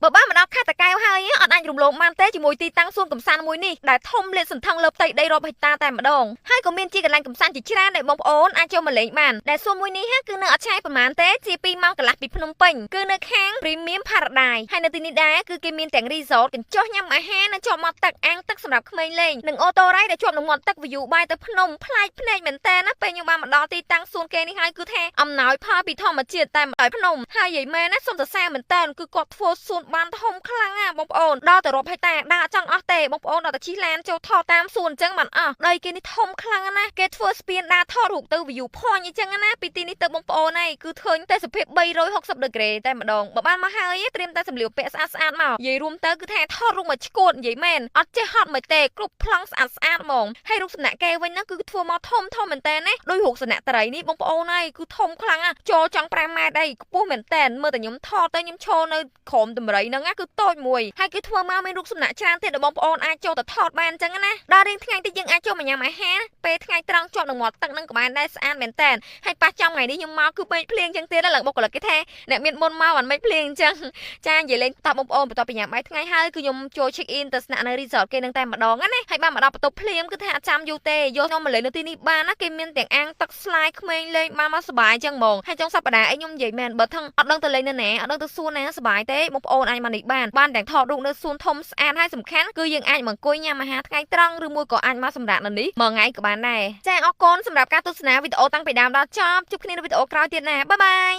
បើបានមកដល់ខេត្តតាកែវហើយអត់អាចរំលងបានទេជាមួយទីតាំងសួនកំសាន្តមួយនេះដែលធំលាតសន្ធឹងលើផ្ទៃដីរាប់ហិកតាតែម្ដងហើយក៏មានជាកន្លែងកំសាន្តជាច្រើនដែលបងប្អូនអាចចូលមកលេងបានដែលសួនមួយនេះគឺនៅអត់ឆ្ងាយប្រហែលទេជា2ម៉ោងកន្លះពីភ្នំពេញគឺនៅខាង Premium Paradise ហើយនៅទីនេះដែរគឺគេមានទាំង resort កញ្ចុះញ៉ាំអាហារនៅជាប់មាត់ទឹកអាងទឹកសម្រាប់ក្មេងលេងនិងអូតូរ៉ៃដែលជាប់នឹងមាត់ទឹក view បាយទៅភ្នំប្លែកភ្នែកមែនតើណាពេលខ្ញុំបានមកដល់ទីតាំងសួនគេនេះហើយគឺថាអំណោយផលពីធម្មជាតិតែមកដល់ភ្នំហើយយាយមែនណាសុំសរសើរមែនតើគឺគាត់ធ្វើសួនបានធំខ្លាំងណាបងប្អូនដល់ទៅរាប់ហិកតាដើរចង់អស់ទេបងប្អូនដល់ទៅជិះឡានចូលថតតាមសួនអញ្ចឹងបានអស់ដីគេនេះធំខ្លាំងណាគេធ្វើស្ពានដើរថតរូបទៅ view ភ័ញអញ្ចឹងណាពីទីនេះទៅបងប្អូនឯងគឺឃើញទេសភាព360ដឺក្រេតែម្ដងបើបានមកហើយត្រៀមតែសម្លៀកបំពាក់ស្អាតស្អាតមកនិយាយរួមទៅគឺថាថតរូបមកឈួតនិយាយមែនអត់ចេះហត់មិនទេគ្រប់ប្លង់ស្អាតស្អាតហ្មងហើយរូបសំណាក់គេវិញហ្នឹងគឺធ្វើមកធំមែនតើណាដោយរូបសំណាក់ត្រីនេះបងប្អូនឯងគឺធំខ្លាំងណាចូលចង់5ម៉ែត្រអីខ្ពស់មែនតើមើលតែខ្ញុំថតទៅខ្ញុំឈរនៅក្រោមតម្រៃហ្នឹងគឺតូចមួយហើយគឺធ្វើមកមានរូបសំណាក់ច្រើនទៀតដែលបងប្អូនអាចចូលទៅថតបានអញ្ចឹងណាដល់រៀងថ្ងៃតិចយើងអាចចូលមកញ៉ាំអាហារពេលថ្ងៃត្រង់ជាប់នឹងមាត់ទឹកហ្នឹងក៏បានដែរស្អាតមែនតើហើយប៉ះចំថ្ងៃនេះខ្ញុំមកគឺពេកភ្លៀងអញ្ចឹងទៀតឡើងបុគ្គលិកគេថាអ្នកមានមុនមកមិនភ្លៀងអញ្ចឹងចានិយាយលេងតបបងប្អូនបន្ទាប់ពីញ៉ាំបាយថ្ងៃហើយគឺខ្ញុំចូល check in ទៅស្នាក់នៅ resort គេនឹងតែម្ដងណាហើយបានមកដល់បន្ទប់ភ្លាមគឺថាអត់ចាំយូរទេយកខ្ញុំមកលេងនៅទីនេះបានណាគេមានទាំងអាងទឹកស្លាយក្មេងលេងបានមកសុបាយអញ្ចឹងហ្មងហើយចុងសប្តាហ៍អីខ្ញុំនិយាយមែនបើថឹងអត់ដឹងទៅលេងនៅណាអត់ដឹងទៅសួនណាសុបាយទេបងប្អូនអាចមកនេះបានទាំងថតរូបនៅសួនធំស្អាតហើយសំខាន់គឺយើងអាចមកអង្គុយញ៉ាំអាហារថ្ងៃត្រង់ឬមួយក៏អាចមកសម្រាកនៅនេះមួយថ្ងៃក៏បានដែរចាអរគុណសម្រាប់ការទស្សនាវីដេអូតាំងពីដើមដល់ចប់ជួបគ្នានៅវីដេអូក្រោយទៀតណាបាយបាយ